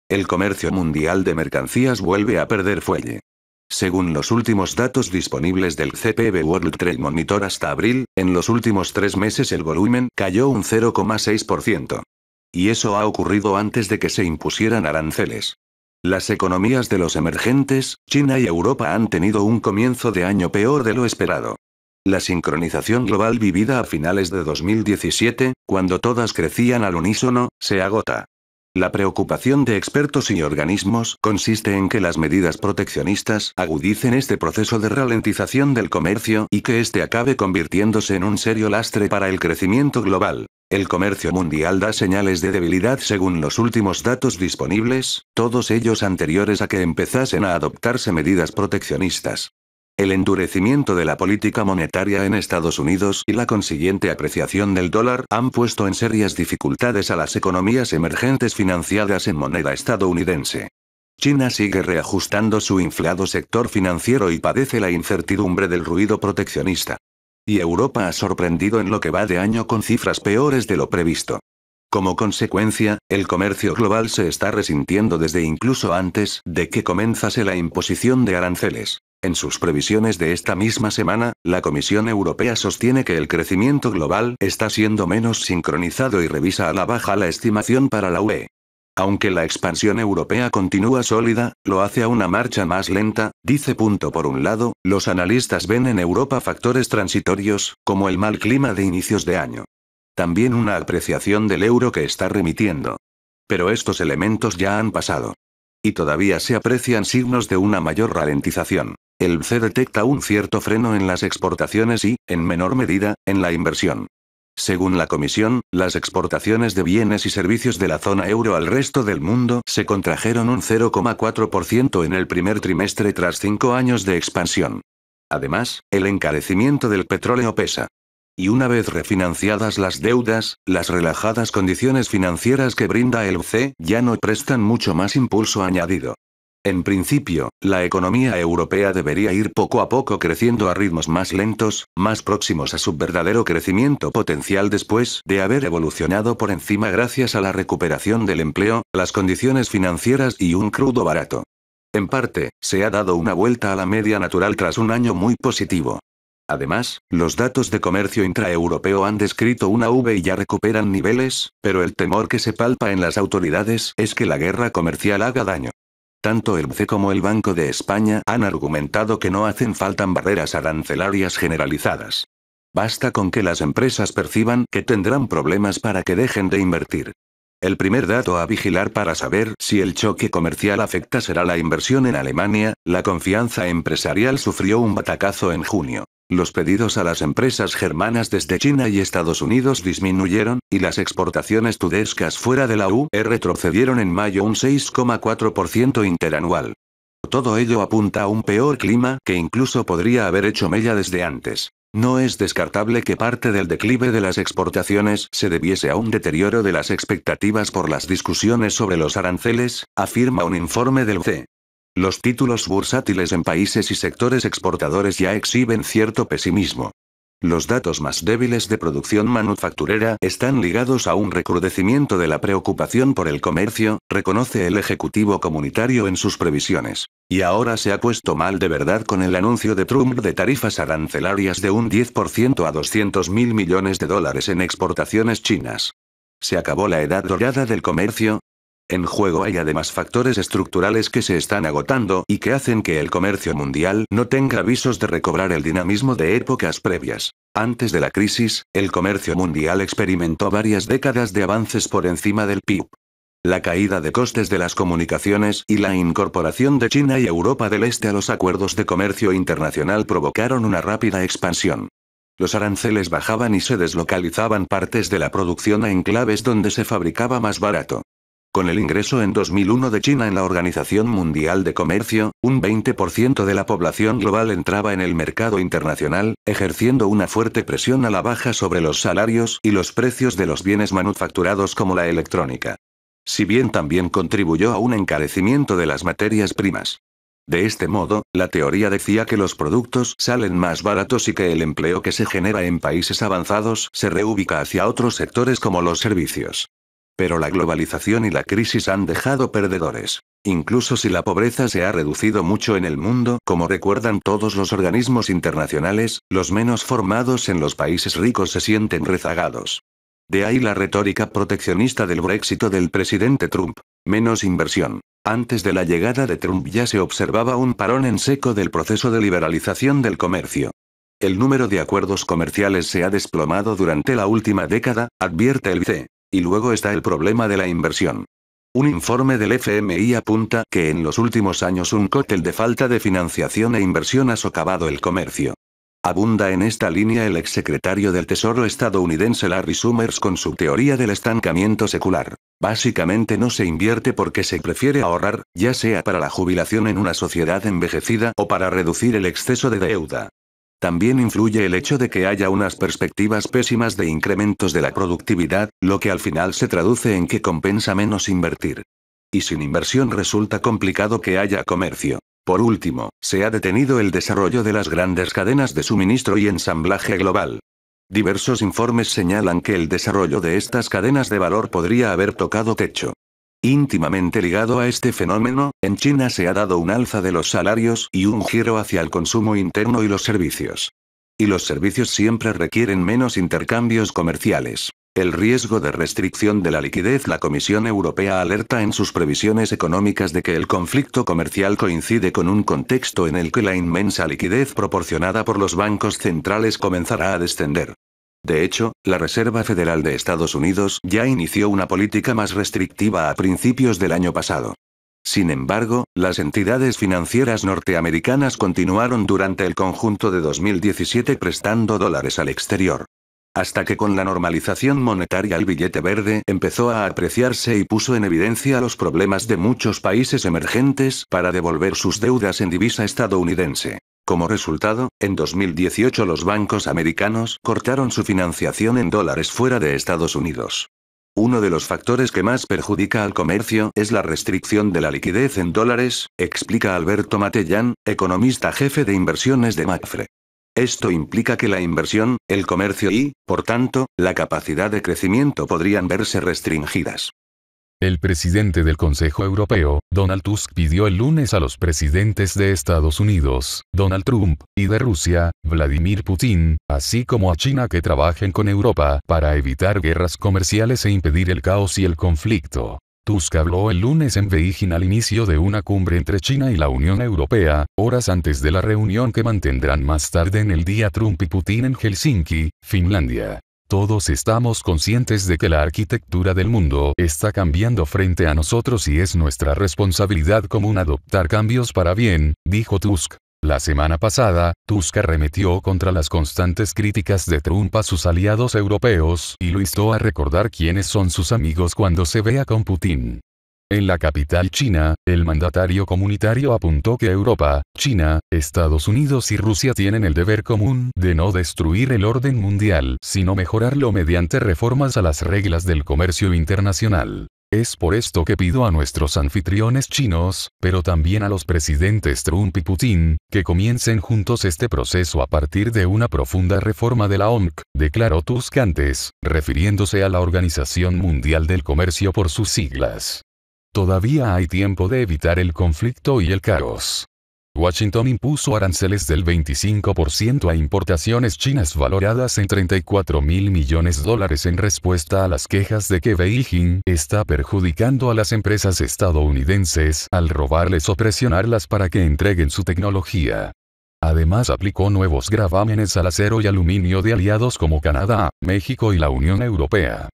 El comercio mundial de mercancías vuelve a perder fuelle. Según los últimos datos disponibles del CPB World Trade Monitor hasta abril, en los últimos 3 meses el volumen cayó un 0,6%. Y eso ha ocurrido antes de que se impusieran aranceles. Las economías de los emergentes, China y Europa han tenido un comienzo de año peor de lo esperado. La sincronización global vivida a finales de 2017, cuando todas crecían al unísono, se agota. La preocupación de expertos y organismos consiste en que las medidas proteccionistas agudicen este proceso de ralentización del comercio y que este acabe convirtiéndose en un serio lastre para el crecimiento global. El comercio mundial da señales de debilidad según los últimos datos disponibles, todos ellos anteriores a que empezasen a adoptarse medidas proteccionistas. El endurecimiento de la política monetaria en Estados Unidos y la consiguiente apreciación del dólar han puesto en serias dificultades a las economías emergentes financiadas en moneda estadounidense. China sigue reajustando su inflado sector financiero y padece la incertidumbre del ruido proteccionista. Y Europa ha sorprendido en lo que va de año con cifras peores de lo previsto. Como consecuencia, el comercio global se está resintiendo desde incluso antes de que comenzase la imposición de aranceles. En sus previsiones de esta misma semana, la Comisión Europea sostiene que el crecimiento global está siendo menos sincronizado y revisa a la baja la estimación para la UE. Aunque la expansión europea continúa sólida, lo hace a una marcha más lenta, dice. Por un lado, los analistas ven en Europa factores transitorios, como el mal clima de inicios de año. También una apreciación del euro que está remitiendo. Pero estos elementos ya han pasado. Y todavía se aprecian signos de una mayor ralentización. El BCE detecta un cierto freno en las exportaciones y, en menor medida, en la inversión. Según la Comisión, las exportaciones de bienes y servicios de la zona euro al resto del mundo se contrajeron un 0,4% en el primer trimestre tras 5 años de expansión. Además, el encarecimiento del petróleo pesa. Y una vez refinanciadas las deudas, las relajadas condiciones financieras que brinda el BCE ya no prestan mucho más impulso añadido. En principio, la economía europea debería ir poco a poco creciendo a ritmos más lentos, más próximos a su verdadero crecimiento potencial después de haber evolucionado por encima gracias a la recuperación del empleo, las condiciones financieras y un crudo barato. En parte, se ha dado una vuelta a la media natural tras un año muy positivo. Además, los datos de comercio intraeuropeo han descrito una V y ya recuperan niveles, pero el temor que se palpa en las autoridades es que la guerra comercial haga daño. Tanto el BCE como el Banco de España han argumentado que no hacen falta barreras arancelarias generalizadas. Basta con que las empresas perciban que tendrán problemas para que dejen de invertir. El primer dato a vigilar para saber si el choque comercial afecta será la inversión en Alemania. La confianza empresarial sufrió un batacazo en junio. Los pedidos a las empresas germanas desde China y Estados Unidos disminuyeron, y las exportaciones tudescas fuera de la UE retrocedieron en mayo un 6,4% interanual. Todo ello apunta a un peor clima que incluso podría haber hecho mella desde antes. No es descartable que parte del declive de las exportaciones se debiese a un deterioro de las expectativas por las discusiones sobre los aranceles, afirma un informe del BCE. Los títulos bursátiles en países y sectores exportadores ya exhiben cierto pesimismo. Los datos más débiles de producción manufacturera están ligados a un recrudecimiento de la preocupación por el comercio, reconoce el Ejecutivo Comunitario en sus previsiones. Y ahora se ha puesto mal de verdad con el anuncio de Trump de tarifas arancelarias de un 10% a $200.000 millones en exportaciones chinas. ¿Se acabó la edad dorada del comercio? En juego hay además factores estructurales que se están agotando y que hacen que el comercio mundial no tenga visos de recobrar el dinamismo de épocas previas. Antes de la crisis, el comercio mundial experimentó varias décadas de avances por encima del PIB. La caída de costes de las comunicaciones y la incorporación de China y Europa del Este a los acuerdos de comercio internacional provocaron una rápida expansión. Los aranceles bajaban y se deslocalizaban partes de la producción a enclaves donde se fabricaba más barato. Con el ingreso en 2001 de China en la Organización Mundial de Comercio, un 20% de la población global entraba en el mercado internacional, ejerciendo una fuerte presión a la baja sobre los salarios y los precios de los bienes manufacturados como la electrónica. Si bien también contribuyó a un encarecimiento de las materias primas. De este modo, la teoría decía que los productos salen más baratos y que el empleo que se genera en países avanzados se reubica hacia otros sectores como los servicios. Pero la globalización y la crisis han dejado perdedores. Incluso si la pobreza se ha reducido mucho en el mundo, como recuerdan todos los organismos internacionales, los menos formados en los países ricos se sienten rezagados. De ahí la retórica proteccionista del Brexit o del presidente Trump. Menos inversión. Antes de la llegada de Trump ya se observaba un parón en seco del proceso de liberalización del comercio. El número de acuerdos comerciales se ha desplomado durante la última década, advierte el BCE. Y luego está el problema de la inversión. Un informe del FMI apunta que en los últimos años un cóctel de falta de financiación e inversión ha socavado el comercio. Abunda en esta línea el exsecretario del Tesoro estadounidense Larry Summers con su teoría del estancamiento secular. Básicamente no se invierte porque se prefiere ahorrar, ya sea para la jubilación en una sociedad envejecida o para reducir el exceso de deuda. También influye el hecho de que haya unas perspectivas pésimas de incrementos de la productividad, lo que al final se traduce en que compensa menos invertir. Y sin inversión resulta complicado que haya comercio. Por último, se ha detenido el desarrollo de las grandes cadenas de suministro y ensamblaje global. Diversos informes señalan que el desarrollo de estas cadenas de valor podría haber tocado techo. Íntimamente ligado a este fenómeno, en China se ha dado un alza de los salarios y un giro hacia el consumo interno y los servicios. Y los servicios siempre requieren menos intercambios comerciales. El riesgo de restricción de la liquidez. La Comisión Europea alerta en sus previsiones económicas de que el conflicto comercial coincide con un contexto en el que la inmensa liquidez proporcionada por los bancos centrales comenzará a descender. De hecho, la Reserva Federal de Estados Unidos ya inició una política más restrictiva a principios del año pasado. Sin embargo, las entidades financieras norteamericanas continuaron durante el conjunto de 2017 prestando dólares al exterior. Hasta que con la normalización monetaria el billete verde empezó a apreciarse y puso en evidencia los problemas de muchos países emergentes para devolver sus deudas en divisa estadounidense. Como resultado, en 2018 los bancos americanos cortaron su financiación en dólares fuera de Estados Unidos. Uno de los factores que más perjudica al comercio es la restricción de la liquidez en dólares, explica Alberto Matellán, economista jefe de inversiones de Mapfre. Esto implica que la inversión, el comercio y, por tanto, la capacidad de crecimiento podrían verse restringidas. El presidente del Consejo Europeo, Donald Tusk, pidió el lunes a los presidentes de Estados Unidos, Donald Trump, y de Rusia, Vladimir Putin, así como a China que trabajen con Europa para evitar guerras comerciales e impedir el caos y el conflicto. Tusk habló el lunes en Beijing al inicio de una cumbre entre China y la Unión Europea, horas antes de la reunión que mantendrán más tarde en el día Trump y Putin en Helsinki, Finlandia. Todos estamos conscientes de que la arquitectura del mundo está cambiando frente a nosotros y es nuestra responsabilidad común adoptar cambios para bien, dijo Tusk. La semana pasada, Tusk arremetió contra las constantes críticas de Trump a sus aliados europeos y lo instó a recordar quiénes son sus amigos cuando se vea con Putin. En la capital china, el mandatario comunitario apuntó que Europa, China, Estados Unidos y Rusia tienen el deber común de no destruir el orden mundial, sino mejorarlo mediante reformas a las reglas del comercio internacional. Es por esto que pido a nuestros anfitriones chinos, pero también a los presidentes Trump y Putin, que comiencen juntos este proceso a partir de una profunda reforma de la OMC, declaró Tusk antes, refiriéndose a la Organización Mundial del Comercio por sus siglas. Todavía hay tiempo de evitar el conflicto y el caos. Washington impuso aranceles del 25% a importaciones chinas valoradas en $34.000 millones en respuesta a las quejas de que Beijing está perjudicando a las empresas estadounidenses al robarles o presionarlas para que entreguen su tecnología. Además aplicó nuevos gravámenes al acero y aluminio de aliados como Canadá, México y la Unión Europea.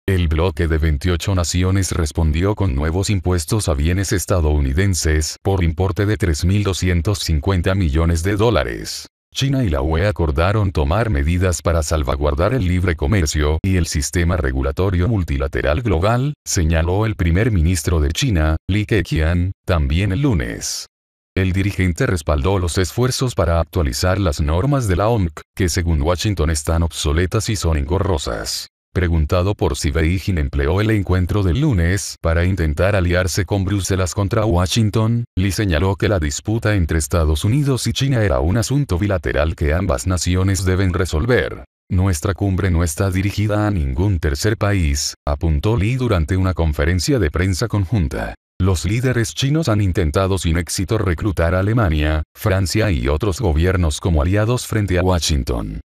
El bloque de 28 naciones respondió con nuevos impuestos a bienes estadounidenses por importe de $3.250 millones. China y la UE acordaron tomar medidas para salvaguardar el libre comercio y el sistema regulatorio multilateral global, señaló el primer ministro de China, Li Keqiang, también el lunes. El dirigente respaldó los esfuerzos para actualizar las normas de la OMC, que según Washington están obsoletas y son engorrosas. Preguntado por si Beijing empleó el encuentro del lunes para intentar aliarse con Bruselas contra Washington, Li señaló que la disputa entre Estados Unidos y China era un asunto bilateral que ambas naciones deben resolver. Nuestra cumbre no está dirigida a ningún tercer país, apuntó Li durante una conferencia de prensa conjunta. Los líderes chinos han intentado sin éxito reclutar a Alemania, Francia y otros gobiernos como aliados frente a Washington.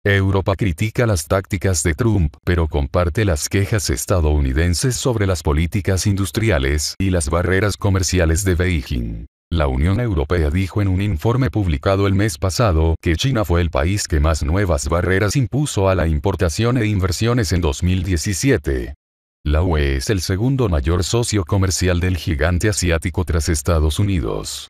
Europa critica las tácticas de Trump, pero comparte las quejas estadounidenses sobre las políticas industriales y las barreras comerciales de Beijing. La Unión Europea dijo en un informe publicado el mes pasado que China fue el país que más nuevas barreras impuso a la importación e inversiones en 2017. La UE es el segundo mayor socio comercial del gigante asiático tras Estados Unidos.